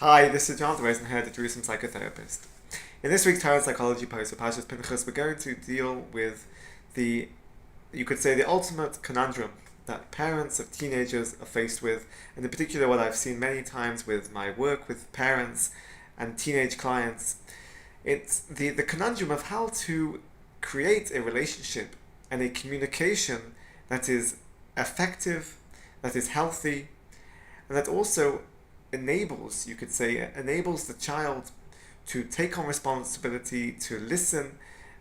Hi, this is Jonathan Rosenhead, the Torah and Psychotherapist. In this week's Torah and Psychology post, Pinchos, we're going to deal with you could say, the ultimate conundrum that parents of teenagers are faced with, and in particular what I've seen many times with my work with parents and teenage clients. It's the conundrum of how to create a relationship and a communication that is effective, that is healthy, and that also enables the child to take on responsibility, to listen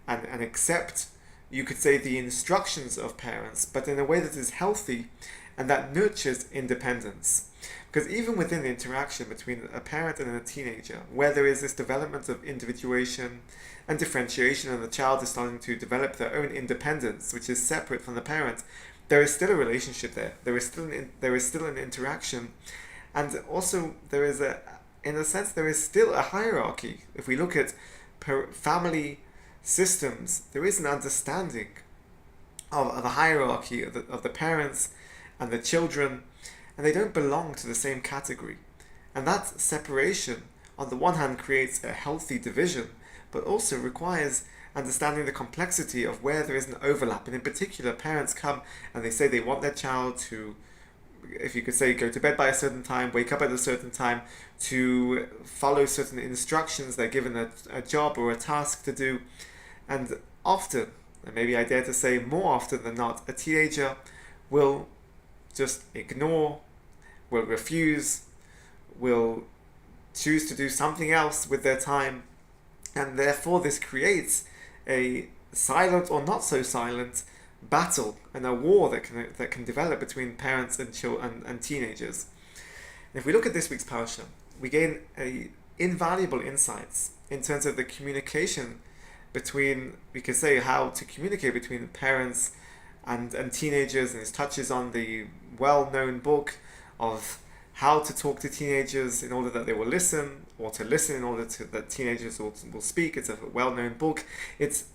and accept, you could say, the instructions of parents, but in a way that is healthy and that nurtures independence. Because even within the interaction between a parent and a teenager, where there is this development of individuation and differentiation, and the child is starting to develop their own independence, which is separate from the parent, there is still a relationship there. There is still an interaction, and also there is there is still a hierarchy. If we look at family systems, there is an understanding of a hierarchy of the parents and the children, and they don't belong to the same category. And that separation, on the one hand, creates a healthy division, but also requires understanding the complexity of where there is an overlap. And in particular, parents come and they say they want their child to, if you could say, go to bed by a certain time, wake up at a certain time, to follow certain instructions. They're given a job or a task to do. And often, and maybe I dare to say more often than not, a teenager will just ignore, will refuse, will choose to do something else with their time. And therefore this creates a silent or not so silent battle and a war that can develop between parents and teenagers. And if we look at this week's parsha, we gain invaluable insights in terms of the communication between, we could say, how to communicate between parents and teenagers, and it touches on the well-known book of how to talk to teenagers in order that they will listen, or to listen in order that teenagers will speak. It's a well-known book. It's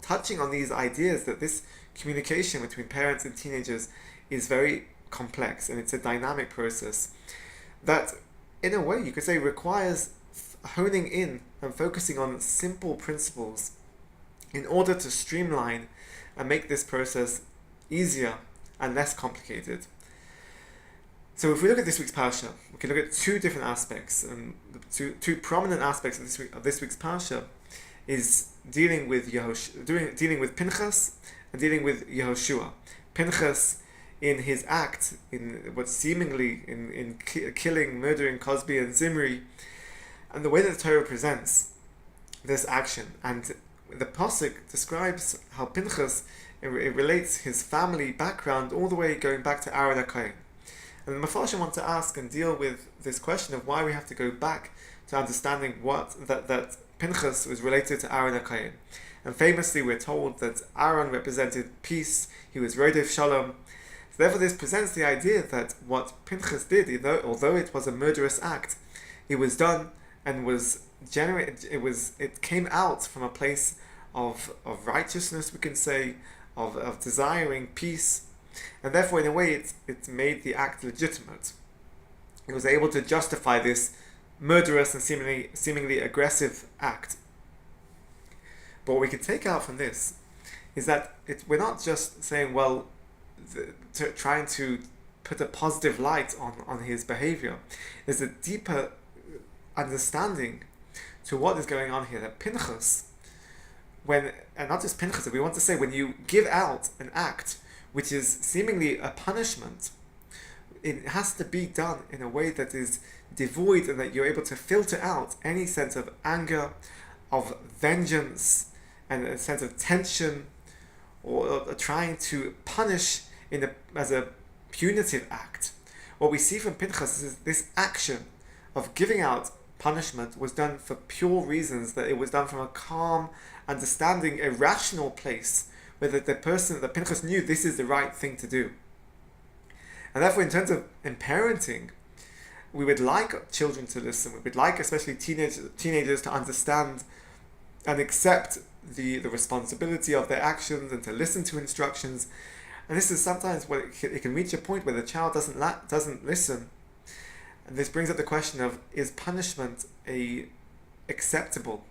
touching on these ideas that this communication between parents and teenagers is very complex, and it's a dynamic process that, in a way, you could say, requires honing in and focusing on simple principles in order to streamline and make this process easier and less complicated. So if we look at this week's parsha, we can look at two different aspects, and two prominent aspects of this week's parsha is dealing with Pinchos and dealing with Yehoshua. Pinchos, in his act, in what seemingly in killing, murdering Cosby and Zimri, and the way that the Torah presents this action. And the pasuk describes how Pinchos, it relates his family background all the way going back to Aaron HaKohen. And the Mepharshim want to ask and deal with this question of why we have to go back to understanding that Pinchos was related to Aaron HaKohen. And famously we're told that Aaron represented peace, he was Rodef Shalom. So therefore this presents the idea that what Pinchos did, although it was a murderous act, it was done and was generated, it came out from a place of righteousness, we can say, of desiring peace. And therefore, in a way, it made the act legitimate. It was able to justify this murderous and seemingly aggressive act. But what we can take out from this is that we're not just saying, well, trying to put a positive light on his behavior. There's a deeper understanding to what is going on here. That Pinchos, and not just Pinchos, we want to say, when you give out an act which is seemingly a punishment, it has to be done in a way that is devoid, and that you're able to filter out any sense of anger, of vengeance, and a sense of tension, or trying to punish as a punitive act. What we see from Pinchos is this action of giving out punishment was done for pure reasons, that it was done from a calm, understanding, a rational place, where the person, the Pinchos, knew this is the right thing to do. And therefore, in terms of parenting, we would like children to listen. We would like, especially teenagers, to understand and accept the responsibility of their actions, and to listen to instructions. And this is sometimes where it can reach a point where the child doesn't listen, And this brings up the question of, is punishment a acceptable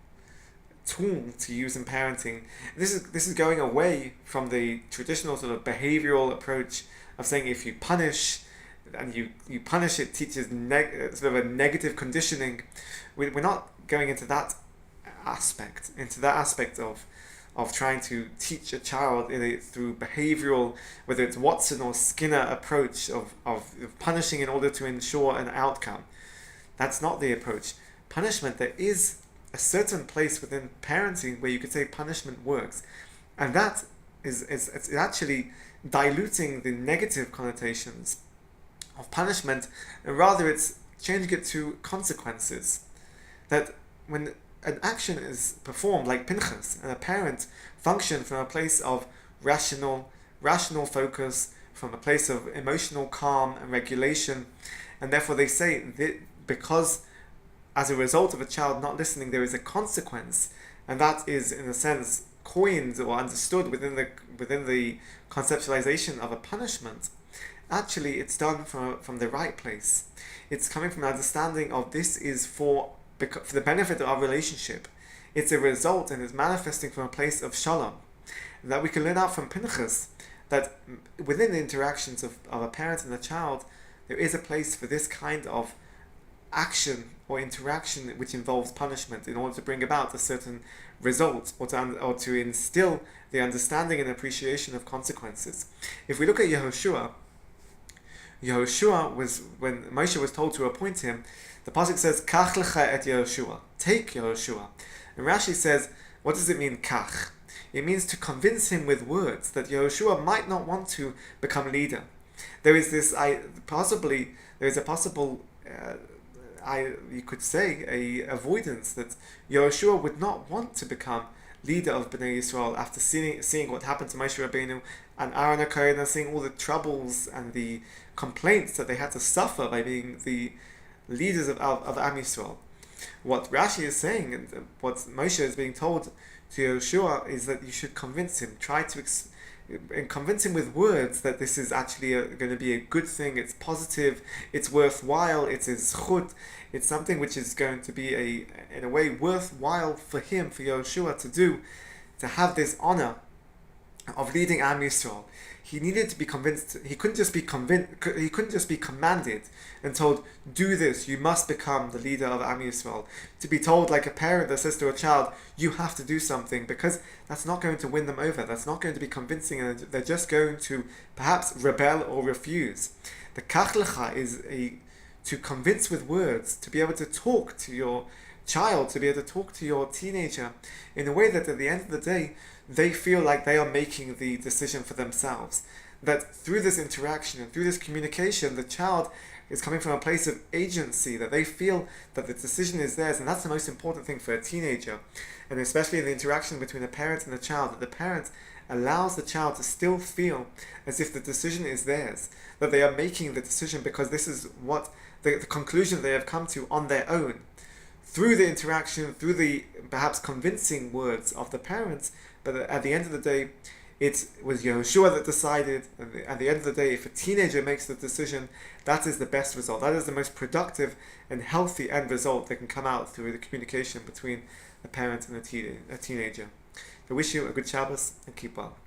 tool to use in parenting? This is going away from the traditional sort of behavioral approach of saying if you punish, and you punish, it teaches sort of a negative conditioning. We're not going into that aspect of trying to teach a child through behavioral, whether it's Watson or Skinner approach of punishing in order to ensure an outcome. That's not the approach. Punishment, there is a certain place within parenting where you could say punishment works, and that is it's actually diluting the negative connotations of punishment, and rather it's changing it to consequences. That when an action is performed like Pinchos, and a parent function from a place of rational focus, from a place of emotional calm and regulation, and therefore they say that because as a result of a child not listening there is a consequence, and that is in a sense coined or understood within the conceptualization of a punishment. Actually, it's done from the right place. It's coming from an understanding of this is for the benefit of our relationship. It's a result, and it's manifesting from a place of shalom. And that we can learn out from Pinchos, that within the interactions of a parent and a child, there is a place for this kind of action or interaction which involves punishment in order to bring about a certain result, or to instill the understanding and appreciation of consequences. If we look at Yehoshua was, when Moshe was told to appoint him, the pasuk says, Kach lecha et Yehoshua, take Yehoshua. And Rashi says, what does it mean, kach? It means to convince him with words that Yehoshua might not want to become leader. There is this, you could say, a avoidance that Yehoshua would not want to become leader of Bnei Yisrael after seeing what happened to Moshe Rabbeinu and Aaron HaKohen, and seeing all the troubles and the complaints that they had to suffer by being the leaders of Am Yisrael. What Rashi is saying, and what Moshe is being told to Yehoshua, is that you should convince him, and convince him with words that this is actually going to be a good thing, it's positive, it's worthwhile, it's a zchut, it's something which is going to be in a way worthwhile for him, for Yehoshua to do, to have this honor of leading Am Yisrael. He needed to be convinced. He couldn't just be commanded and told, do this, you must become the leader of Am Yisrael. To be told like a parent that says to a child, you have to do something, because that's not going to win them over. That's not going to be convincing, and they're just going to perhaps rebel or refuse. The kach lecha is to convince with words, to be able to talk to your child, to be able to talk to your teenager in a way that at the end of the day, they feel like they are making the decision for themselves. That through this interaction and through this communication, the child is coming from a place of agency, that they feel that the decision is theirs, and that's the most important thing for a teenager. And especially in the interaction between a parent and a child, that the parent allows the child to still feel as if the decision is theirs, that they are making the decision because this is what the conclusion they have come to on their own. Through the interaction, through the perhaps convincing words of the parents, but at the end of the day, it was Yehoshua that decided, and at the end of the day, if a teenager makes the decision, that is the best result. That is the most productive and healthy end result that can come out through the communication between a parent and a teenager. I wish you a good Shabbos, and keep well.